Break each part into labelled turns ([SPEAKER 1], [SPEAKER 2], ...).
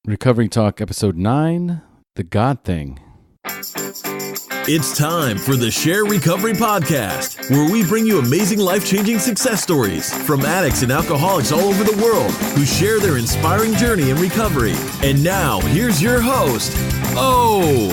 [SPEAKER 1] Recovery Talk, Episode 9, The God Thing.
[SPEAKER 2] It's time for the Share Recovery Podcast, where we bring you amazing life-changing success stories from addicts and alcoholics all over the world who share their inspiring journey in recovery. And now, here's your host, O.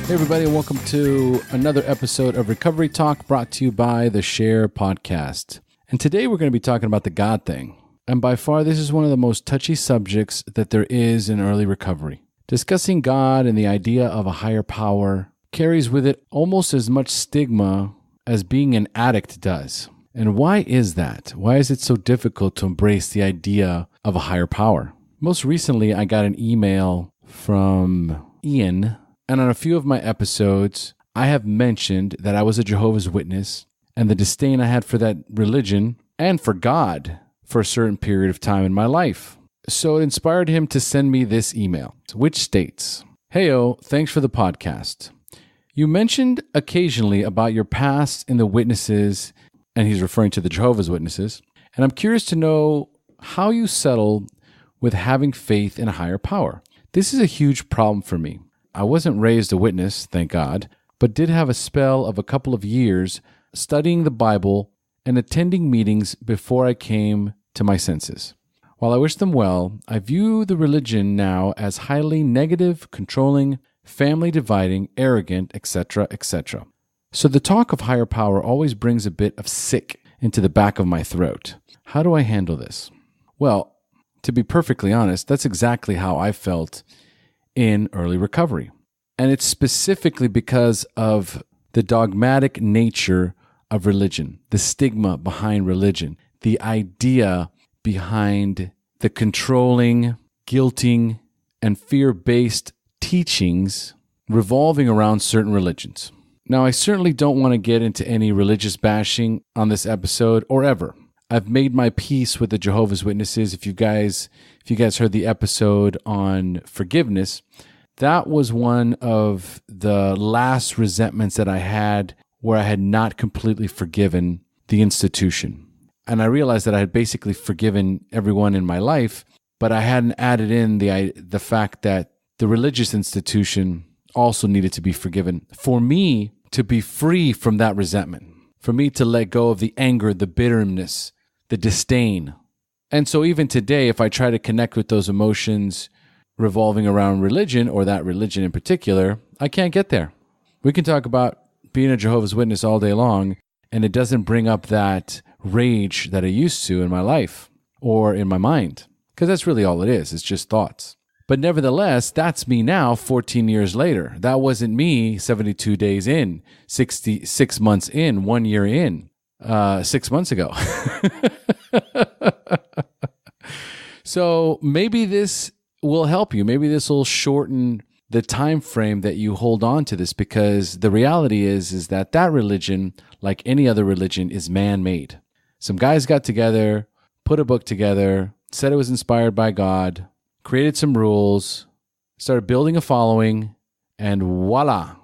[SPEAKER 1] Hey everybody, and welcome to another episode of Recovery Talk brought to you by the Share Podcast. And today we're going to be talking about the God thing. And by far, this is one of the most touchy subjects that there is in early recovery. Discussing God and the idea of a higher power carries with it almost as much stigma as being an addict does. And why is that? Why is it so difficult to embrace the idea of a higher power? Most recently, I got an email from Ian, and on a few of my episodes, I have mentioned that I was a Jehovah's Witness and the disdain I had for that religion and for God for a certain period of time in my life. So it inspired him to send me this email, which states, "Heyo, thanks for the podcast. You mentioned occasionally about your past in the witnesses," and he's referring to the Jehovah's Witnesses, "and I'm curious to know how you settled with having faith in a higher power. This is a huge problem for me. I wasn't raised a witness, thank God, but did have a spell of a couple of years studying the Bible and attending meetings before I came to my senses. While I wish them well, I view the religion now as highly negative, controlling, family dividing, arrogant, etc., etc. So the talk of higher power always brings a bit of sick into the back of my throat. How do I handle this?" Well, to be perfectly honest, that's exactly how I felt in early recovery. And it's specifically because of the dogmatic nature of religion, the stigma behind religion, the idea behind the controlling, guilting, and fear-based teachings revolving around certain religions. Now, I certainly don't want to get into any religious bashing on this episode or ever. I've made my peace with the Jehovah's Witnesses. If you guys heard the episode on forgiveness, that was one of the last resentments that I had where I had not completely forgiven the institution. And I realized that I had basically forgiven everyone in my life, but I hadn't added in the fact that the religious institution also needed to be forgiven for me to be free from that resentment, for me to let go of the anger, the bitterness, the disdain. And so even today, if I try to connect with those emotions revolving around religion, or that religion in particular, I can't get there. We can talk about being a Jehovah's Witness all day long, and it doesn't bring up that rage that I used to in my life or in my mind, because that's really all it is. It's just thoughts. But nevertheless, that's me now 14 years later. That wasn't me 72 days in, 66 months in, 1 year in, 6 months ago. So maybe this will help you. Maybe this will shorten the time frame that you hold on to this, because the reality is that religion, like any other religion, is man-made. Some guys got together, put a book together, said it was inspired by God, created some rules, started building a following, and voila,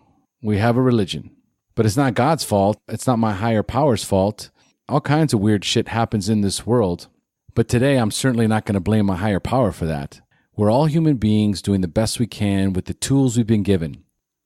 [SPEAKER 1] we have a religion. But it's not God's fault. It's not my higher power's fault. All kinds of weird shit happens in this world. But today, I'm certainly not going to blame my higher power for that. We're all human beings doing the best we can with the tools we've been given.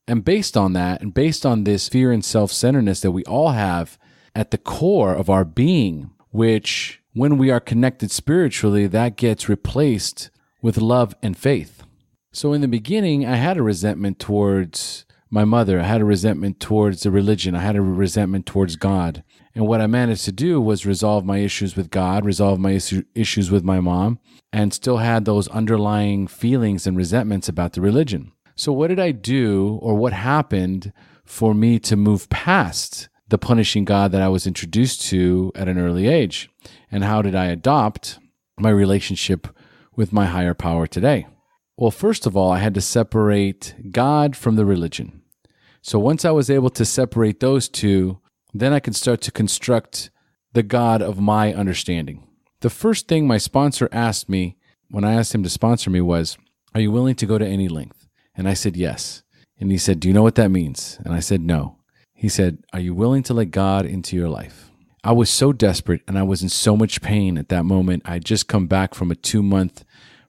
[SPEAKER 1] And based on that, and based on this fear and self-centeredness that we all have at the core of our being, which when we are connected spiritually, that gets replaced with love and faith. So in the beginning, I had a resentment towards my mother. I had a resentment towards the religion. I had a resentment towards God. And what I managed to do was resolve my issues with God, resolve my issues with my mom, and still had those underlying feelings and resentments about the religion. So what did I do, or what happened for me to move past the punishing God that I was introduced to at an early age? And how did I adopt my relationship with my higher power today? Well, first of all, I had to separate God from the religion. So once I was able to separate those two, then I can start to construct the God of my understanding. The first thing my sponsor asked me when I asked him to sponsor me was, "Are you willing to go to any length?" And I said, "Yes." And he said, "Do you know what that means?" And I said, "No." He said, "Are you willing to let God into your life?" I was so desperate and I was in so much pain at that moment. I had just come back from a 2-month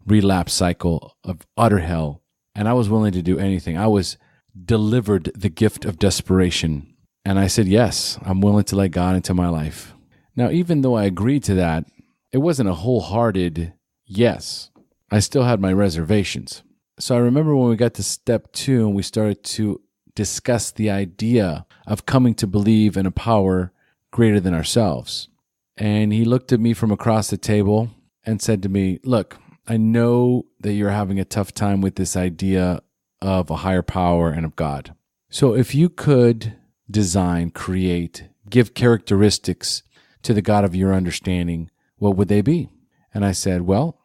[SPEAKER 1] relapse cycle of utter hell, and I was willing to do anything. I was delivered the gift of desperation, and I said, yes, I'm willing to let God into my life. Now, even though I agreed to that, it wasn't a wholehearted yes. I still had my reservations. So I remember when we got to step 2 and we started to discuss the idea of coming to believe in a power greater than ourselves. And he looked at me from across the table and said to me, look, I know that you're having a tough time with this idea of a higher power and of God. So if you could design, create, give characteristics to the God of your understanding, what would they be? And I said, well,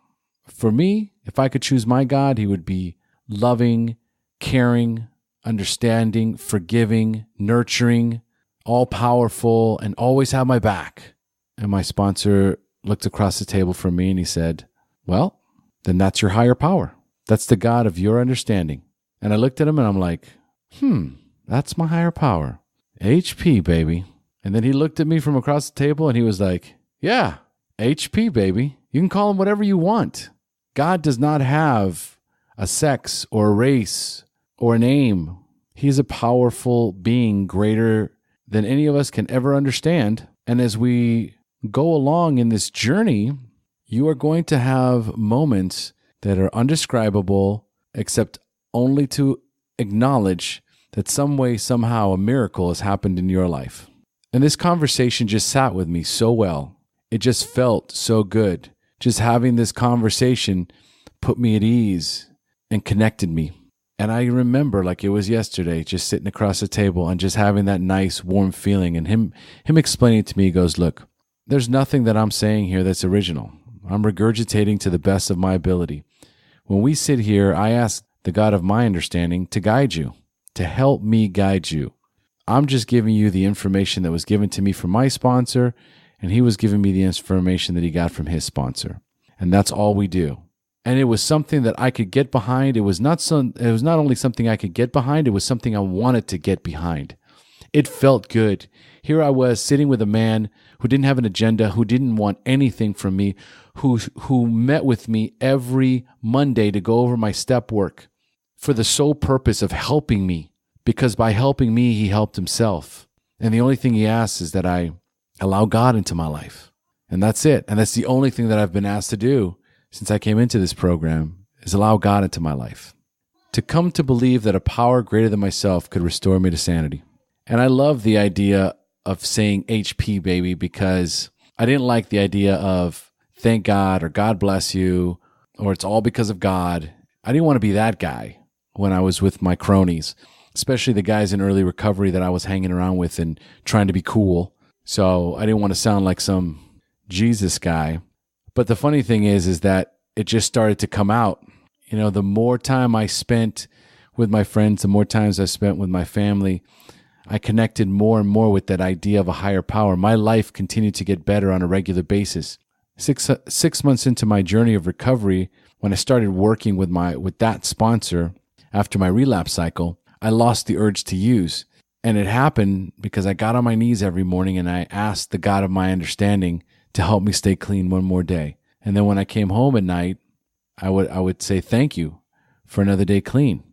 [SPEAKER 1] for me, if I could choose my God, he would be loving, caring, understanding, forgiving, nurturing, all-powerful, and always have my back. And my sponsor looked across the table from me and he said, well, then that's your higher power. That's the God of your understanding. And I looked at him and I'm like, that's my higher power. HP, baby. And then he looked at me from across the table and he was like, yeah, HP, baby. You can call him whatever you want. God does not have a sex or a race or a name. He's a powerful being greater than any of us can ever understand. And as we go along in this journey, you are going to have moments that are undescribable, except only to acknowledge that some way, somehow, a miracle has happened in your life. And this conversation just sat with me so well. It just felt so good. Just having this conversation put me at ease and connected me. And I remember like it was yesterday, just sitting across the table and just having that nice, warm feeling. And him explaining to me, he goes, look, there's nothing that I'm saying here that's original. I'm regurgitating to the best of my ability. When we sit here, I ask the God of my understanding to guide you, to help me guide you. I'm just giving you the information that was given to me from my sponsor, and he was giving me the information that he got from his sponsor. And that's all we do. And it was something that I could get behind. It was not only something I could get behind, it was something I wanted to get behind. It felt good. Here I was sitting with a man who didn't have an agenda, who didn't want anything from me, who met with me every Monday to go over my step work for the sole purpose of helping me, because by helping me, he helped himself. And the only thing he asks is that I allow God into my life. And that's it. And that's the only thing that I've been asked to do since I came into this program, is allow God into my life. To come to believe that a power greater than myself could restore me to sanity. And I love the idea of saying HP, baby, because I didn't like the idea of thank God or God bless you or it's all because of God. I didn't want to be that guy when I was with my cronies, especially the guys in early recovery that I was hanging around with and trying to be cool. So I didn't want to sound like some Jesus guy. But the funny thing is that it just started to come out. You know, the more time I spent with my friends, the more times I spent with my family, I connected more and more with that idea of a higher power. My life continued to get better on a regular basis. Six months into my journey of recovery, when I started working with that sponsor after my relapse cycle, I lost the urge to use. And it happened because I got on my knees every morning and I asked the God of my understanding to help me stay clean one more day. And then when I came home at night, I would say thank you for another day clean.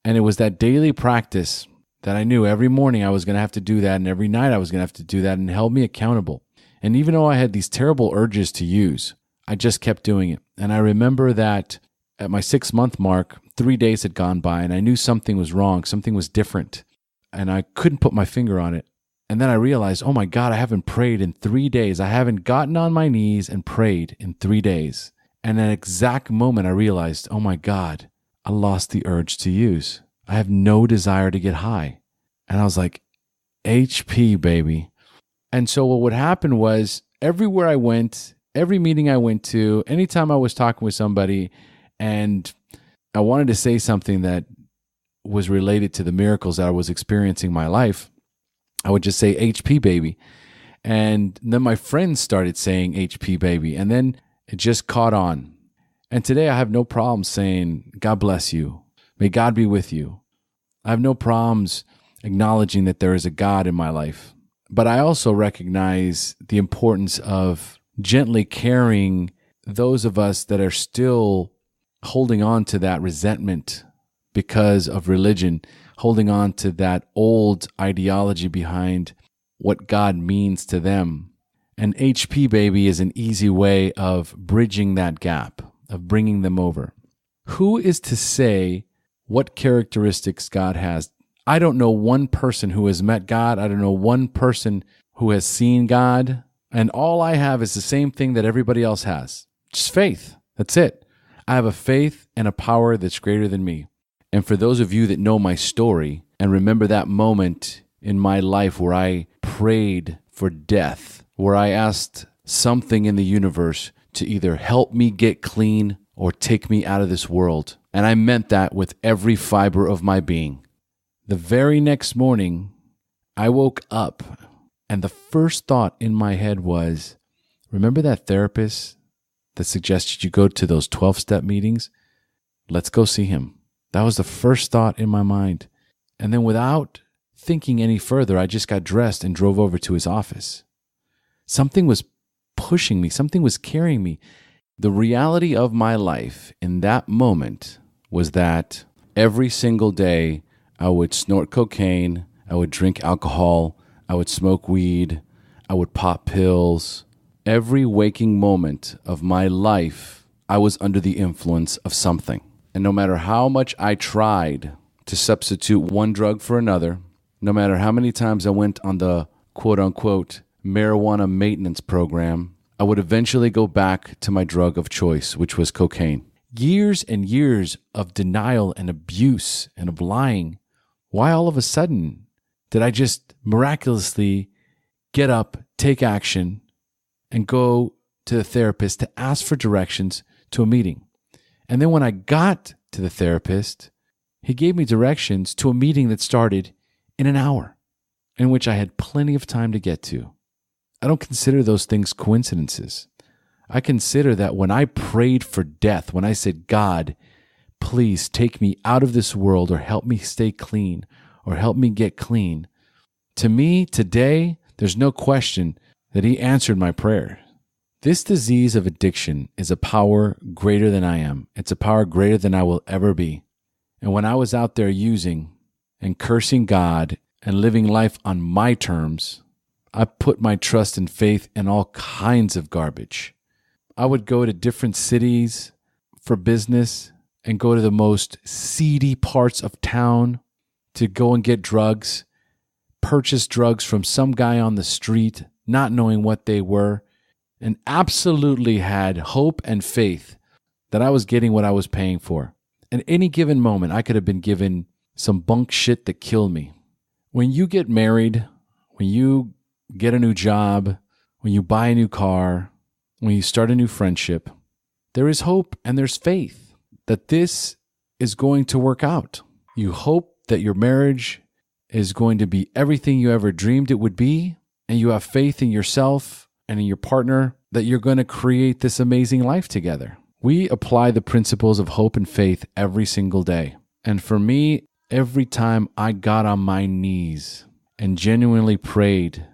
[SPEAKER 1] And it was that daily practice that I knew every morning I was going to have to do that, and every night I was going to have to do that, and it held me accountable. And even though I had these terrible urges to use, I just kept doing it. And I remember that at my 6-month mark, 3 days had gone by and I knew something was wrong, something was different, and I couldn't put my finger on it. And then I realized, oh my God, I haven't prayed in 3 days. I haven't gotten on my knees and prayed in 3 days. And at that exact moment, I realized, oh my God, I lost the urge to use. I have no desire to get high. And I was like, HP, baby. And so what would happen was everywhere I went, every meeting I went to, anytime I was talking with somebody and I wanted to say something that was related to the miracles that I was experiencing in my life, I would just say HP, baby. And then my friends started saying HP, baby. And then it just caught on. And today I have no problem saying, God bless you. May God be with you. I have no problems acknowledging that there is a God in my life, But I also recognize the importance of gently carrying those of us that are still holding on to that resentment because of religion, holding on to that old ideology behind what God means to them. And HP Baby is an easy way of bridging that gap, of bringing them over. Who is to say what characteristics God has? I don't know one person who has met God. I don't know one person who has seen God. And all I have is the same thing that everybody else has. Just faith. That's it. I have a faith and a power that's greater than me. And for those of you that know my story and remember that moment in my life where I prayed for death, where I asked something in the universe to either help me get clean or take me out of this world. And I meant that with every fiber of my being. The very next morning, I woke up and the first thought in my head was, remember that therapist that suggested you go to those 12-step meetings? Let's go see him. That was the first thought in my mind. And then without thinking any further, I just got dressed and drove over to his office. Something was pushing me. Something was carrying me. The reality of my life in that moment was that every single day I would snort cocaine, I would drink alcohol, I would smoke weed, I would pop pills. Every waking moment of my life, I was under the influence of something. And no matter how much I tried to substitute one drug for another, no matter how many times I went on the quote-unquote marijuana maintenance program, I would eventually go back to my drug of choice, which was cocaine. Years and years of denial and abuse and of lying. Why all of a sudden did I just miraculously get up, take action, and go to the therapist to ask for directions to a meeting? And then when I got to the therapist, he gave me directions to a meeting that started in an hour, in which I had plenty of time to get to. I don't consider those things coincidences. I consider that when I prayed for death, when I said, God, please take me out of this world or help me stay clean or help me get clean, to me today, there's no question that he answered my prayer. This disease of addiction is a power greater than I am. It's a power greater than I will ever be. And when I was out there using and cursing God and living life on my terms, I put my trust and faith in all kinds of garbage. I would go to different cities for business and go to the most seedy parts of town to go and get drugs, purchase drugs from some guy on the street, not knowing what they were, and absolutely had hope and faith that I was getting what I was paying for. At any given moment, I could have been given some bunk shit that killed me. When you get married, when you get a new job, when you buy a new car, when you start a new friendship, there is hope and there's faith that this is going to work out. You hope that your marriage is going to be everything you ever dreamed it would be, and you have faith in yourself and in your partner that you're going to create this amazing life together. We apply the principles of hope and faith every single day. And for me, every time I got on my knees and genuinely prayed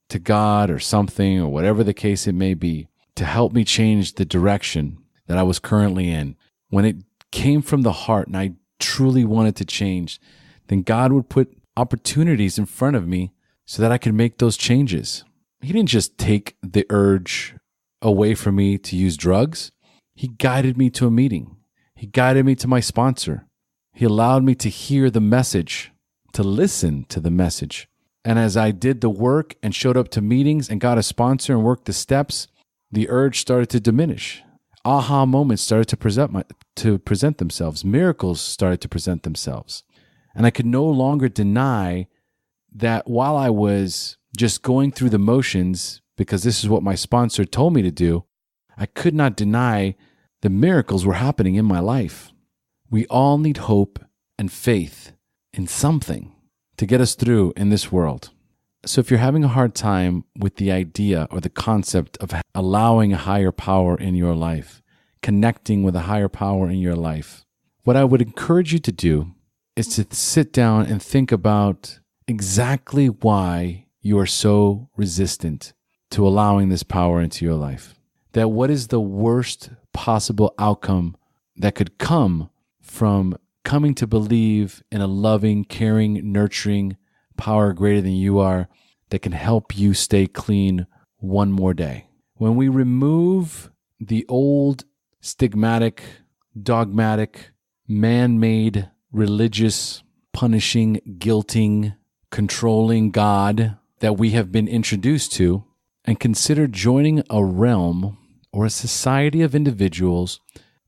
[SPEAKER 1] to God or something or whatever the case it may be to help me change the direction that I was currently in, when it came from the heart and I truly wanted to change, then God would put opportunities in front of me so that I could make those changes. He didn't just take the urge away from me to use drugs. He guided me to a meeting. He guided me to my sponsor. He allowed me to hear the message, to listen to the message. And as I did the work and showed up to meetings and got a sponsor and worked the steps, the urge started to diminish. Aha moments started to present themselves. Miracles started to present themselves. And I could no longer deny that while I was just going through the motions, because this is what my sponsor told me to do, I could not deny the miracles were happening in my life. We all need hope and faith in something to get us through in this world. So if you're having a hard time with the idea or the concept of allowing a higher power in your life, connecting with a higher power in your life, what I would encourage you to do is to sit down and think about exactly why you are so resistant to allowing this power into your life? That what is the worst possible outcome that could come from coming to believe in a loving, caring, nurturing power greater than you are that can help you stay clean one more day? When we remove the old stigmatic, dogmatic, man-made, religious, punishing, guilting, controlling God that we have been introduced to, and consider joining a realm or a society of individuals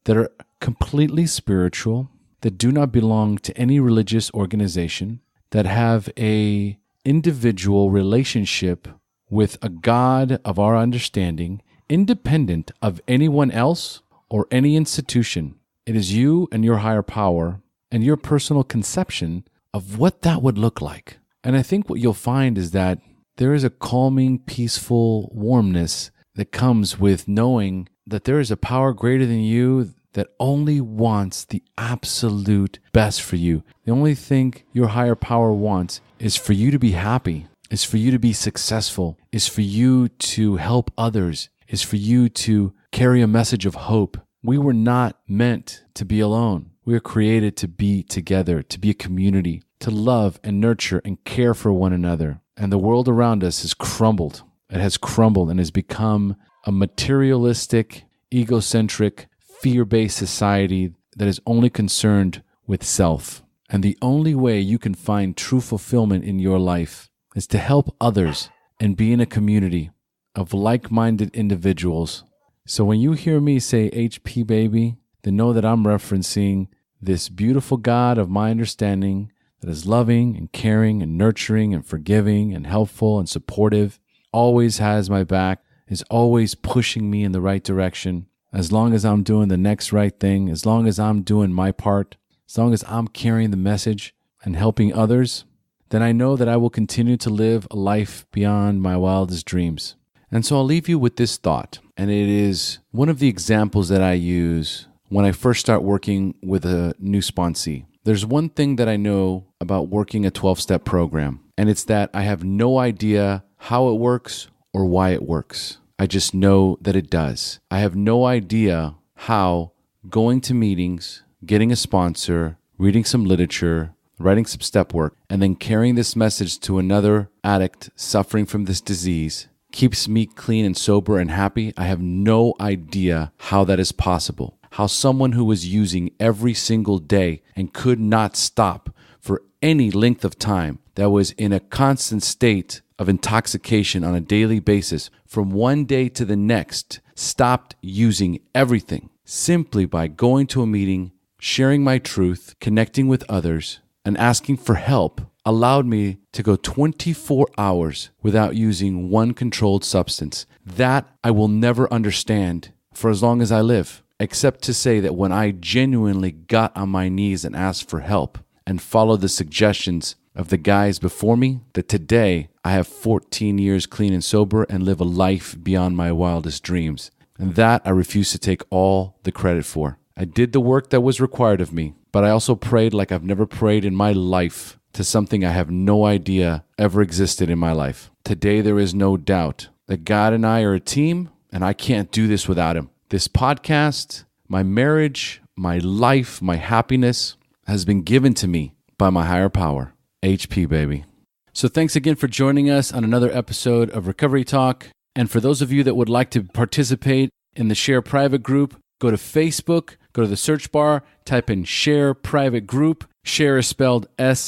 [SPEAKER 1] that are completely spiritual, that do not belong to any religious organization, that have a individual relationship with a God of our understanding, independent of anyone else or any institution. It is you and your higher power and your personal conception of what that would look like. And I think what you'll find is that there is a calming, peaceful warmness that comes with knowing that there is a power greater than you that only wants the absolute best for you. The only thing your higher power wants is for you to be happy, is for you to be successful, is for you to help others, is for you to carry a message of hope. We were not meant to be alone. We are created to be together, to be a community, to love and nurture and care for one another. And the world around us has crumbled. It has crumbled and has become a materialistic, egocentric, fear-based society that is only concerned with self. And the only way you can find true fulfillment in your life is to help others and be in a community of like-minded individuals. So when you hear me say HP baby, then know that I'm referencing this beautiful God of my understanding that is loving and caring and nurturing and forgiving and helpful and supportive, always has my back, is always pushing me in the right direction. As long as I'm doing the next right thing, as long as I'm doing my part, as long as I'm carrying the message and helping others, then I know that I will continue to live a life beyond my wildest dreams. And so I'll leave you with this thought, and it is one of the examples that I use when I first start working with a new sponsee. There's one thing that I know about working a 12-step program, and it's that I have no idea how it works or why it works. I just know that it does. I have no idea how going to meetings, getting a sponsor, reading some literature, writing some step work, and then carrying this message to another addict suffering from this disease keeps me clean and sober and happy. I have no idea how that is possible. How someone who was using every single day and could not stop for any length of time, that was in a constant state of intoxication on a daily basis, from one day to the next, stopped using everything simply by going to a meeting, sharing my truth, connecting with others, and asking for help, allowed me to go 24 hours without using one controlled substance. That I will never understand for as long as I live, except to say that when I genuinely got on my knees and asked for help and followed the suggestions of the guys before me, that today I have 14 years clean and sober and live a life beyond my wildest dreams. And that I refuse to take all the credit for. I did the work that was required of me, but I also prayed like I've never prayed in my life to something I have no idea ever existed in my life. Today there is no doubt that God and I are a team, and I can't do this without Him. This podcast, my marriage, my life, my happiness has been given to me by my higher power. HP, baby. So thanks again for joining us on another episode of Recovery Talk. And for those of you that would like to participate in the Share Private Group, go to Facebook, go to the search bar, type in Share Private Group. Share is spelled SHAIR.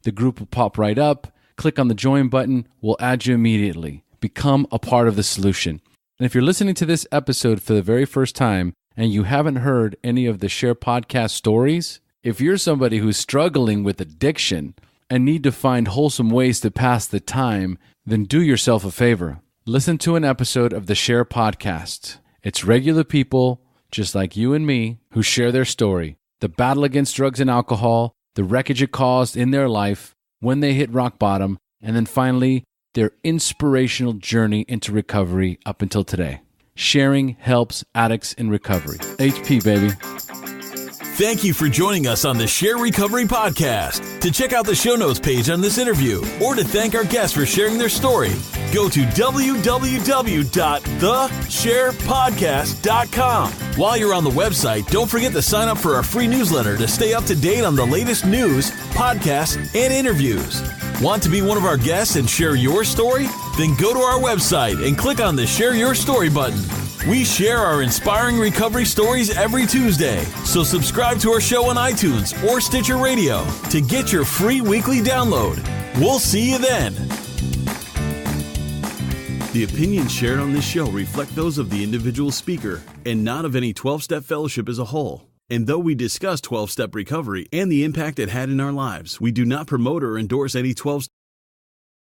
[SPEAKER 1] The group will pop right up. Click on the join button. We'll add you immediately. Become a part of the solution. And if you're listening to this episode for the very first time and you haven't heard any of the Share podcast stories, if you're somebody who's struggling with addiction and need to find wholesome ways to pass the time, then do yourself a favor. Listen to an episode of the Share podcast. It's regular people, just like you and me, who share their story, the battle against drugs and alcohol, the wreckage it caused in their life, when they hit rock bottom, and then finally, their inspirational journey into recovery up until today. Sharing helps addicts in recovery. HP, baby.
[SPEAKER 2] Thank you for joining us on the Share Recovery Podcast. To check out the show notes page on this interview or to thank our guests for sharing their story, go to www.thesharepodcast.com. While you're on the website, don't forget to sign up for our free newsletter to stay up to date on the latest news, podcasts, and interviews. Want to be one of our guests and share your story? Then go to our website and click on the Share Your Story button. We share our inspiring recovery stories every Tuesday, so subscribe to our show on iTunes or Stitcher Radio to get your free weekly download. We'll see you then. The opinions shared on this show reflect those of the individual speaker and not of any 12-Step Fellowship as a whole. And though we discuss 12-Step Recovery and the impact it had in our lives, we do not promote or endorse any 12